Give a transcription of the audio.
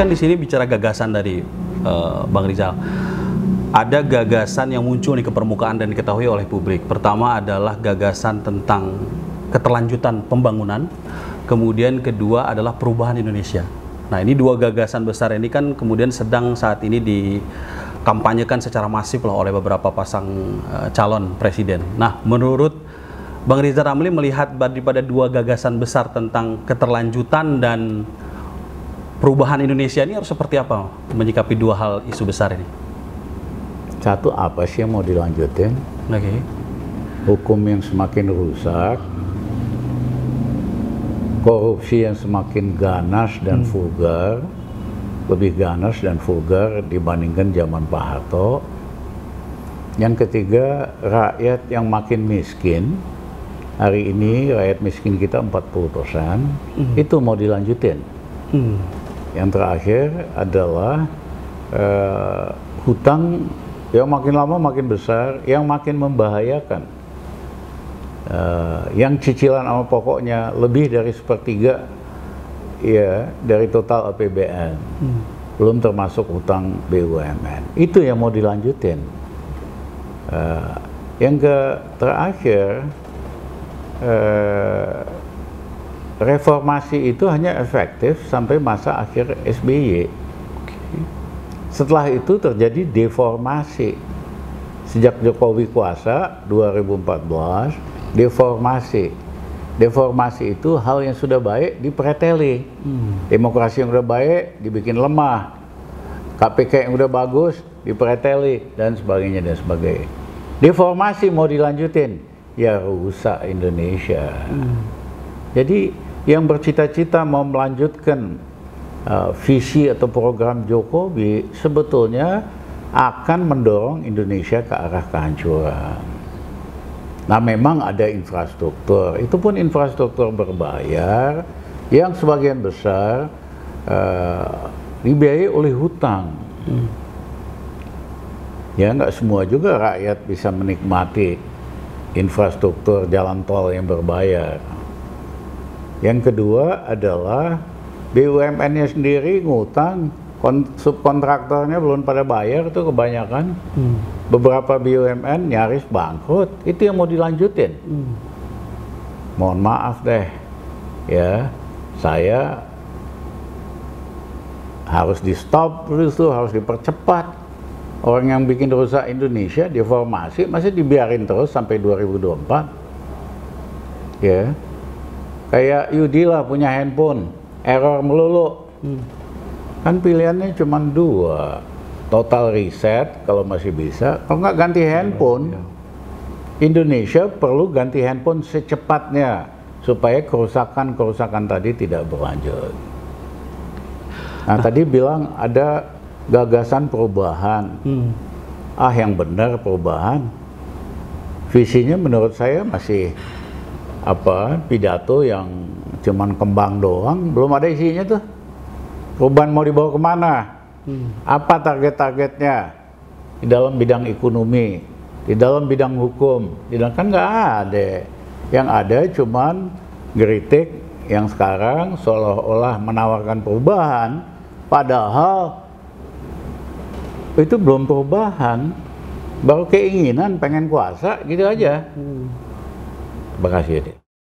kan di sini bicara gagasan dari Bang Rizal. Ada gagasan yang muncul nih ke permukaan dan diketahui oleh publik. Pertama adalah gagasan tentang keterlanjutan pembangunan. Kemudian kedua adalah perubahan Indonesia. Nah, ini dua gagasan besar ini kan kemudian sedang saat ini dikampanyekan secara masif loh oleh beberapa pasang calon presiden. Nah, menurut Bang Rizal Ramli melihat daripada dua gagasan besar tentang keterlanjutan dan perubahan Indonesia ini harus seperti apa menyikapi dua hal isu besar ini? Satu, apa sih yang mau dilanjutin? Oke. Hukum yang semakin rusak, korupsi yang semakin ganas dan vulgar, lebih ganas dan vulgar dibandingkan zaman Pak Harto. Yang ketiga, rakyat yang makin miskin. Hari ini rakyat miskin kita 40%, itu mau dilanjutin. Yang terakhir adalah hutang yang makin lama makin besar, yang makin membahayakan. Yang cicilan sama pokoknya lebih dari sepertiga ya dari total APBN, belum termasuk hutang BUMN. Itu yang mau dilanjutin. Yang terakhir, reformasi itu hanya efektif sampai masa akhir SBY. Setelah itu terjadi deformasi. Sejak Jokowi kuasa 2014, deformasi. Deformasi itu hal yang sudah baik dipreteli. Demokrasi yang udah baik dibikin lemah. KPK yang udah bagus dipreteli dan sebagainya dan sebagainya. Deformasi mau dilanjutin, ya rusak Indonesia. Jadi yang bercita-cita mau melanjutkan visi atau program Jokowi sebetulnya akan mendorong Indonesia ke arah kehancuran. Nah, memang ada infrastruktur, itu pun infrastruktur berbayar yang sebagian besar dibiayai oleh hutang. Ya, nggak semua juga rakyat bisa menikmati infrastruktur jalan tol yang berbayar. Yang kedua adalah BUMN-nya sendiri ngutang, subkontraktornya belum pada bayar itu kebanyakan. Beberapa BUMN nyaris bangkrut, itu yang mau dilanjutin. Mohon maaf deh, ya, saya harus di stop terus tuh, harus dipercepat. Orang yang bikin rusak Indonesia, deformasi, masih dibiarin terus sampai 2024. Ya, kayak Yudi lah punya handphone. Error melulu. Kan pilihannya cuma dua, total reset kalau masih bisa, kalau nggak ganti handphone. Indonesia perlu ganti handphone secepatnya supaya kerusakan tadi tidak berlanjut. Nah, tadi bilang ada gagasan perubahan. Yang benar perubahan, visinya menurut saya masih pidato yang cuman kembang doang, belum ada isinya tuh. Perubahan mau dibawa kemana? Apa target-targetnya? Di dalam bidang ekonomi, di dalam bidang hukum, kan nggak ada. Yang ada cuman geritik yang sekarang seolah-olah menawarkan perubahan, padahal itu belum perubahan, baru keinginan pengen kuasa gitu aja. Terima kasih.